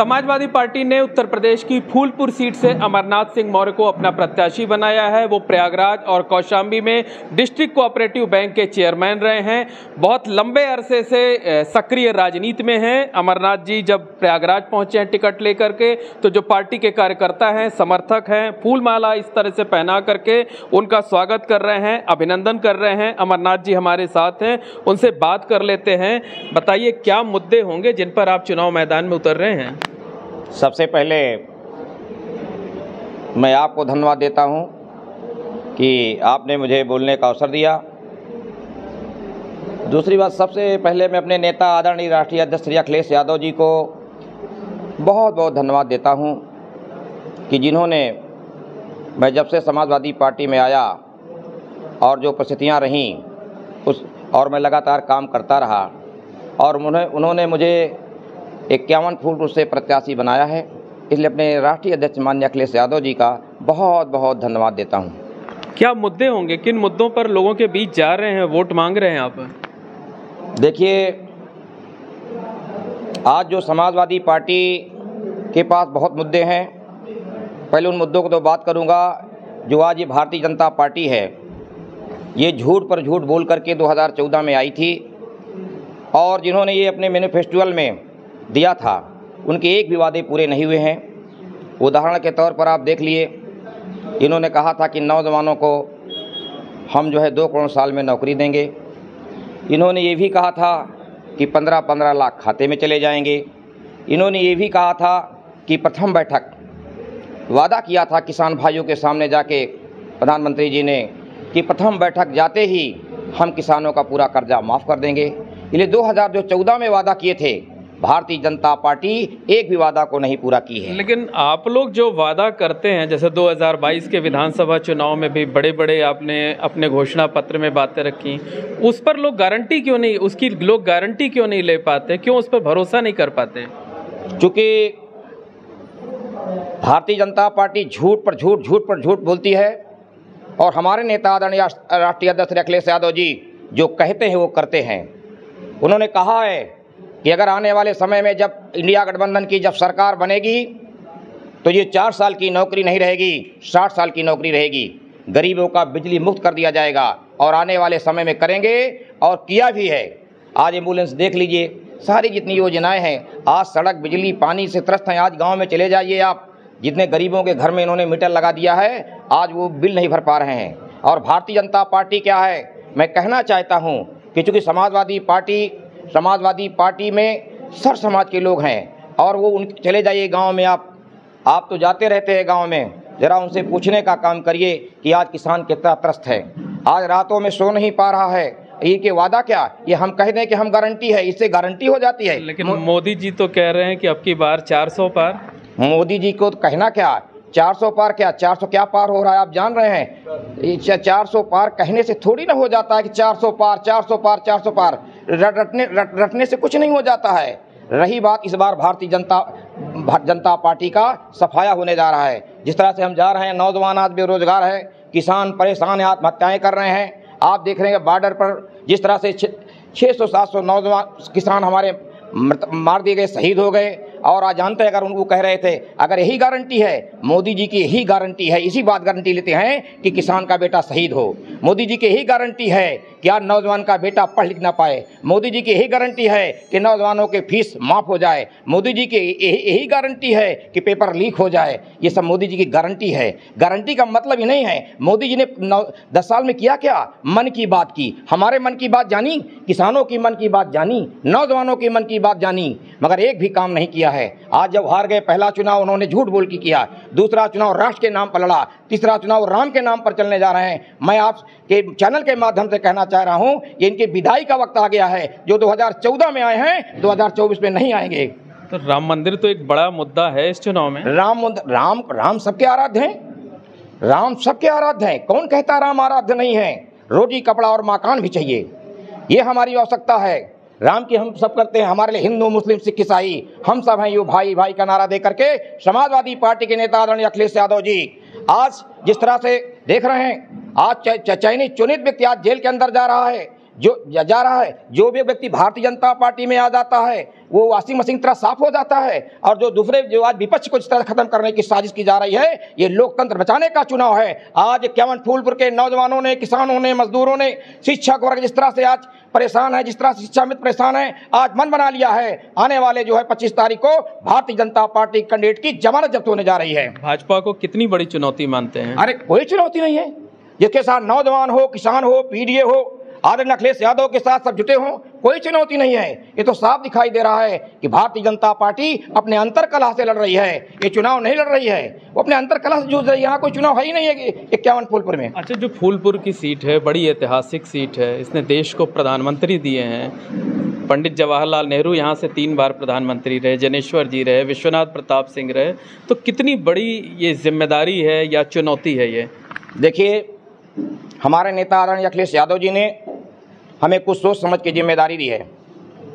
Samajwadi party ने उत्तर प्रदेश की Phulpur seat से अमरनाथ सिंह मौर्य को अपना प्रत्याशी बनाया है। वो प्रयागराज और कौशाम्बी में डिस्ट्रिक्ट कोऑपरेटिव बैंक के चेयरमैन रहे हैं। बहुत लंबे अरसे से सक्रिय राजनीति में हैं। अमरनाथ जी जब प्रयागराज पहुंचे हैं टिकट लेकर के, तो जो पार्टी के कार्यकर्ता हैं, समर्थक हैं, फूल माला इस तरह से पहना करके उनका स्वागत कर रहे हैं, अभिनंदन कर रहे हैं। अमरनाथ जी हमारे साथ हैं, उनसे बात कर लेते हैं। बताइए क्या मुद्दे होंगे जिन पर आप चुनाव मैदान में उतर रहे हैं? सबसे पहले मैं आपको धन्यवाद देता हूं कि आपने मुझे बोलने का अवसर दिया। दूसरी बात, सबसे पहले मैं अपने नेता आदरणीय राष्ट्रीय अध्यक्ष श्री अखिलेश यादव जी को बहुत बहुत धन्यवाद देता हूं कि जिन्होंने, मैं जब से समाजवादी पार्टी में आया और जो परिस्थितियां रहीं और मैं लगातार काम करता रहा और उन्होंने मुझे 51 फुट से प्रत्याशी बनाया है। इसलिए अपने राष्ट्रीय अध्यक्ष माननीय अखिलेश यादव जी का बहुत बहुत धन्यवाद देता हूं। क्या मुद्दे होंगे, किन मुद्दों पर लोगों के बीच जा रहे हैं, वोट मांग रहे हैं आप? देखिए, आज जो समाजवादी पार्टी के पास बहुत मुद्दे हैं। पहले उन मुद्दों को तो बात करूंगा जो आज ये भारतीय जनता पार्टी है, ये झूठ पर झूठ बोल करके 2014 में आई थी और जिन्होंने ये अपने मैनिफेस्टोल में दिया था, उनके एक भी वादे पूरे नहीं हुए हैं। उदाहरण के तौर पर आप देख लिए, इन्होंने कहा था कि नौजवानों को हम 2 करोड़ साल में नौकरी देंगे। इन्होंने ये भी कहा था कि 15-15 लाख खाते में चले जाएंगे। इन्होंने ये भी कहा था कि प्रथम बैठक, वादा किया था किसान भाइयों के सामने जाके प्रधानमंत्री जी ने कि प्रथम बैठक जाते ही हम किसानों का पूरा कर्जा माफ़ कर देंगे। इसलिए 2014 में वादा किए थे, भारतीय जनता पार्टी एक भी वादा को नहीं पूरा की है। लेकिन आप लोग जो वादा करते हैं, जैसे 2022 के विधानसभा चुनाव में भी बड़े बड़े आपने अपने घोषणा पत्र में बातें रखी, उस पर लोग गारंटी क्यों नहीं, उसकी लोग गारंटी क्यों नहीं ले पाते, क्यों उस पर भरोसा नहीं कर पाते? क्योंकि भारतीय जनता पार्टी झूठ पर झूठ बोलती है और हमारे नेता आदरणीय राष्ट्रीय अध्यक्ष अखिलेश यादव जी जो कहते हैं वो करते हैं। उन्होंने कहा है कि अगर आने वाले समय में जब इंडिया गठबंधन की जब सरकार बनेगी तो ये 4 साल की नौकरी नहीं रहेगी, 60 साल की नौकरी रहेगी। गरीबों का बिजली मुक्त कर दिया जाएगा और आने वाले समय में करेंगे और किया भी है। आज एम्बुलेंस देख लीजिए, सारी जितनी योजनाएं हैं, आज सड़क, बिजली, पानी से त्रस्त हैं। आज गाँव में चले जाइए आप, जितने गरीबों के घर में इन्होंने मीटर लगा दिया है, आज वो बिल नहीं भर पा रहे हैं। और भारतीय जनता पार्टी क्या है, मैं कहना चाहता हूँ कि चूँकि समाजवादी पार्टी में सर समाज के लोग हैं और वो चले जाइए गांव में, आप तो जाते रहते हैं गांव में, ज़रा उनसे पूछने का काम करिए कि आज किसान कितना त्रस्त है, आज रातों में सो नहीं पा रहा है। ये के वादा क्या, ये हम कह दें कि हम गारंटी है, इससे गारंटी हो जाती है। लेकिन मोदी जी तो कह रहे हैं कि अब की बार 400 पार। मोदी जी को कहना क्या, 400 पार क्या, 400 क्या पार हो रहा है आप जान रहे हैं? 400 पार कहने से थोड़ी ना हो जाता है कि 400 पार 400 पार 400 पार रटने से कुछ नहीं हो जाता है। रही बात इस बार भारतीय जनता पार्टी का सफाया होने जा रहा है। जिस तरह से हम जा रहे हैं, नौजवान आज बेरोजगार है, किसान परेशान है, आत्महत्याएं कर रहे हैं। आप देख रहे हैं बॉर्डर पर जिस तरह से 600-700 नौजवान किसान हमारे मार दिए गए, शहीद हो गए। और आज जानते हैं, अगर उनको कह रहे थे, अगर यही गारंटी है, मोदी जी की यही गारंटी है, इसी बात गारंटी लेते हैं कि किसान का बेटा शहीद हो। मोदी जी की यही गारंटी है कि आज नौजवान का बेटा पढ़ लिख ना पाए। मोदी जी की यही गारंटी है कि नौजवानों के फीस माफ़ हो जाए। मोदी जी की यही गारंटी है कि पेपर लीक हो जाए। ये सब मोदी जी की गारंटी है। गारंटी का मतलब ही नहीं है। मोदी जी ने 10 साल में किया क्या? मन की बात की, हमारे मन की बात जानी, किसानों की मन की बात जानी, नौजवानों की मन की बात जानी, मगर एक भी काम नहीं किया है। आज जब हार गए, पहला चुनाव उन्होंने झूठ बोल के किया, दूसरा चुनाव राष्ट्र के नाम पर लड़ा, तीसरा चुनाव राम के नाम पर चलने जा रहे हैं। मैं आपके चैनल के माध्यम से कहना चाह रहा हूं, ये इनके विदाई का वक्त आ गया है। जो 2014 में आए हैं, 2024 में नहीं आएंगे। तो राम मंदिर तो एक बड़ा मुद्दा है इस चुनाव में। राम सबके आराध्य हैं, राम सबके आराध्य हैं। कौन कहता राम आराध्य नहीं है? रोजी, कपड़ा और मकान भी चाहिए, ये हमारी आवश्यकता है। राम की हम सब करते हैं, हमारे लिए हिंदू, मुस्लिम, सिख, ईसाई हम सब हैं यो भाई भाई का नारा दे करके समाजवादी पार्टी के नेता आदरणीय अखिलेश यादव जी आज जिस तरह से देख रहे हैं, आज चयनित चुनित व्यक्ति आज जेल के अंदर जा रहा है, जो जा रहा है, जो भी व्यक्ति भारतीय जनता पार्टी में आ जाता है वो वॉशिंग मशीन की तरह साफ हो जाता है। और जो दूसरे जो आज विपक्ष को जिस तरह खत्म करने की साजिश की जा रही है, ये लोकतंत्र बचाने का चुनाव है। आज केवल फूलपुर के नौजवानों ने, किसानों ने, मजदूरों ने, शिक्षक वर्ग जिस तरह से आज परेशान है, जिस तरह से शिक्षा मित्र परेशान है, आज मन बना लिया है आने वाले जो है 25 तारीख को भारतीय जनता पार्टी कैंडिडेट की जमानत जब्त होने जा रही है। भाजपा को कितनी बड़ी चुनौती मानते हैं? अरे कोई चुनौती नहीं है, जिसके साथ नौजवान हो, किसान हो, पीडीए हो, आदरणीय अखिलेश यादव के साथ सब जुटे हों, कोई चुनौती नहीं है। ये तो साफ दिखाई दे रहा है कि भारतीय जनता पार्टी अपने अंतर कलह से लड़ रही है, ये चुनाव नहीं लड़ रही है, वो अपने अंतर कलह से जूझ रही है। यहाँ कोई चुनाव है ही नहीं है 51 फूलपुर में। अच्छा, जो फूलपुर की सीट है बड़ी ऐतिहासिक सीट है, इसने देश को प्रधानमंत्री दिए हैं। पंडित जवाहरलाल नेहरू यहाँ से 3 बार प्रधानमंत्री रहे, जनेश्वर जी रहे, विश्वनाथ प्रताप सिंह रहे, तो कितनी बड़ी ये जिम्मेदारी है या चुनौती है ये? देखिए, हमारे नेता आदरणीय अखिलेश यादव जी ने हमें कुछ सोच समझ के जिम्मेदारी दी है।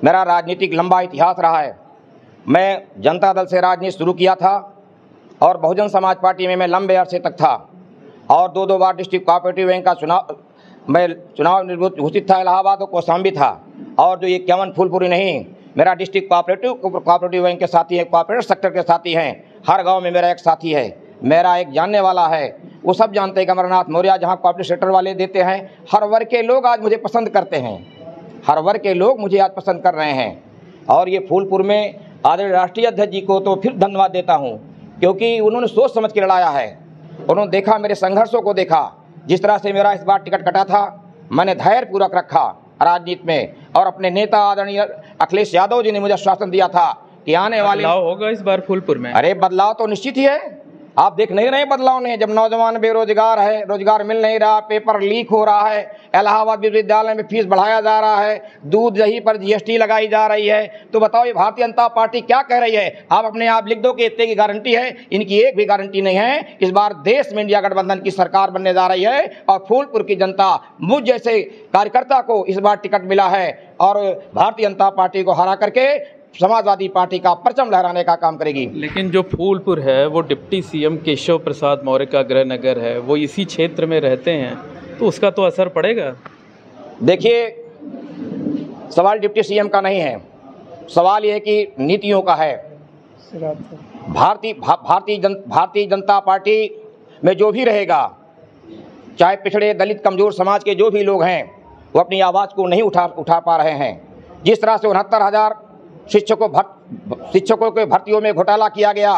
मेरा राजनीतिक लंबा इतिहास रहा है। मैं जनता दल से राजनीति शुरू किया था और बहुजन समाज पार्टी में मैं लंबे अरसे तक था और 2 बार डिस्ट्रिक्ट कोऑपरेटिव बैंक का चुनाव घोषित था, इलाहाबाद और कौशाम्बी था। और जो ये 51 फूलपुरी नहीं, मेरा डिस्ट्रिक्ट कोऑपरेटिव बैंक के साथी है, कोऑपरेटिव सेक्टर के साथी हैं। हर गाँव में मेरा एक साथी है, मेरा एक जानने वाला है, वो सब जानते हैं कि अमरनाथ मौर्य जहाँ कोऑपरेटिव सेक्टर वाले देते हैं। हर वर्ग के लोग आज मुझे पसंद करते हैं, हर वर्ग के लोग मुझे आज पसंद कर रहे हैं। और ये फूलपुर में आदरणीय राष्ट्रीय अध्यक्ष जी को तो फिर धन्यवाद देता हूँ, क्योंकि उन्होंने सोच समझ के लड़ाया है। उन्होंने देखा, मेरे संघर्षों को देखा, जिस तरह से मेरा इस बार टिकट कटा था, मैंने धैर्य पूर्वक रखा राजनीति में। और अपने नेता आदरणीय अखिलेश यादव जी ने मुझे आश्वासन दिया था कि आने वाले बदलाव होगा इस बार फूलपुर में। अरे बदलाव तो निश्चित ही है, आप देख नहीं रहे बदलाव नहीं। जब नौजवान बेरोजगार है, रोजगार मिल नहीं रहा, पेपर लीक हो रहा है, इलाहाबाद विश्वविद्यालय में फीस बढ़ाया जा रहा है, दूध दही पर जीएसटी लगाई जा रही है, तो बताओ ये भारतीय जनता पार्टी क्या कह रही है? आप अपने आप लिख दो कि इतने की गारंटी है, इनकी एक भी गारंटी नहीं है। इस बार देश में इंडिया गठबंधन की सरकार बनने जा रही है और फूलपुर की जनता, मुझ जैसे कार्यकर्ता को इस बार टिकट मिला है और भारतीय जनता पार्टी को हरा करके समाजवादी पार्टी का परचम लहराने का काम करेगी। लेकिन जो फूलपुर है वो डिप्टी सीएम केशव प्रसाद मौर्य का गृह नगर है, वो इसी क्षेत्र में रहते हैं, तो उसका तो असर पड़ेगा। देखिए, सवाल डिप्टी सीएम का नहीं है, सवाल ये है कि नीतियों का है। भारतीय जनता पार्टी में जो भी रहेगा, चाहे पिछड़े, दलित, कमजोर समाज के जो भी लोग हैं, वो अपनी आवाज़ को नहीं उठा पा रहे हैं। जिस तरह से 69,000 शिक्षकों के भर्तियों में घोटाला किया गया,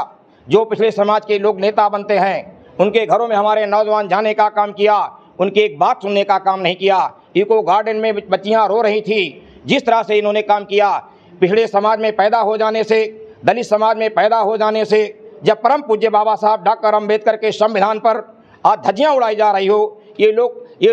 जो पिछले समाज के लोग नेता बनते हैं, उनके घरों में हमारे नौजवान जाने का काम किया, उनकी एक बात सुनने का काम नहीं किया। इको गार्डन में बच्चियां रो रही थी, जिस तरह से इन्होंने काम किया, पिछड़े समाज में पैदा हो जाने से, दलित समाज में पैदा हो जाने से, जब परम पूज्य बाबा साहब डॉक्टर अम्बेडकर के संविधान पर आज धज्जियां उड़ाई जा रही हो, ये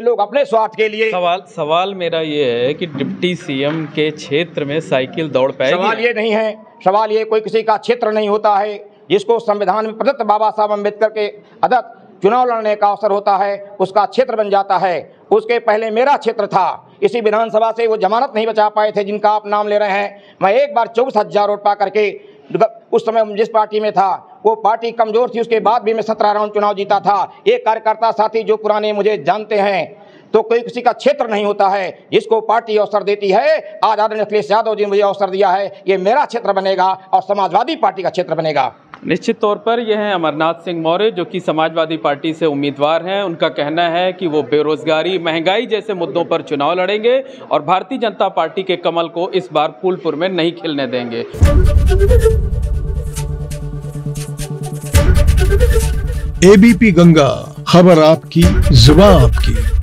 लोग अपने स्वार्थ के लिए। सवाल मेरा ये है कि डिप्टी सीएम के क्षेत्र में साइकिल दौड़ पाएगी? सवाल ये नहीं है, सवाल ये कोई किसी का क्षेत्र नहीं होता है। जिसको संविधान में प्रदत्त बाबा साहब अम्बेडकर के अदत्त चुनाव लड़ने का अवसर होता है, उसका क्षेत्र बन जाता है। उसके पहले मेरा क्षेत्र था, इसी विधानसभा से वो जमानत नहीं बचा पाए थे जिनका आप नाम ले रहे हैं। मैं एक बार 24,000 वोट पा करके, उस समय जिस पार्टी में था वो पार्टी कमजोर थी, उसके बाद भी मैं 17 राउंड चुनाव जीता था। एक कार्यकर्ता साथी जो पुराने मुझे जानते हैं, तो कोई किसी का क्षेत्र नहीं होता है, जिसको पार्टी अवसर देती है। आज आदरणीय अखिलेश यादव जी ने मुझे अवसर दिया है, ये मेरा क्षेत्र बनेगा और समाजवादी पार्टी का क्षेत्र बनेगा। निश्चित तौर पर यह हैं अमरनाथ सिंह मौर्य, जो कि समाजवादी पार्टी से उम्मीदवार हैं। उनका कहना है कि वो बेरोजगारी, महंगाई जैसे मुद्दों पर चुनाव लड़ेंगे और भारतीय जनता पार्टी के कमल को इस बार फूलपुर में नहीं खिलने देंगे। एबीपी गंगा, खबर आपकी, जुबान आपकी।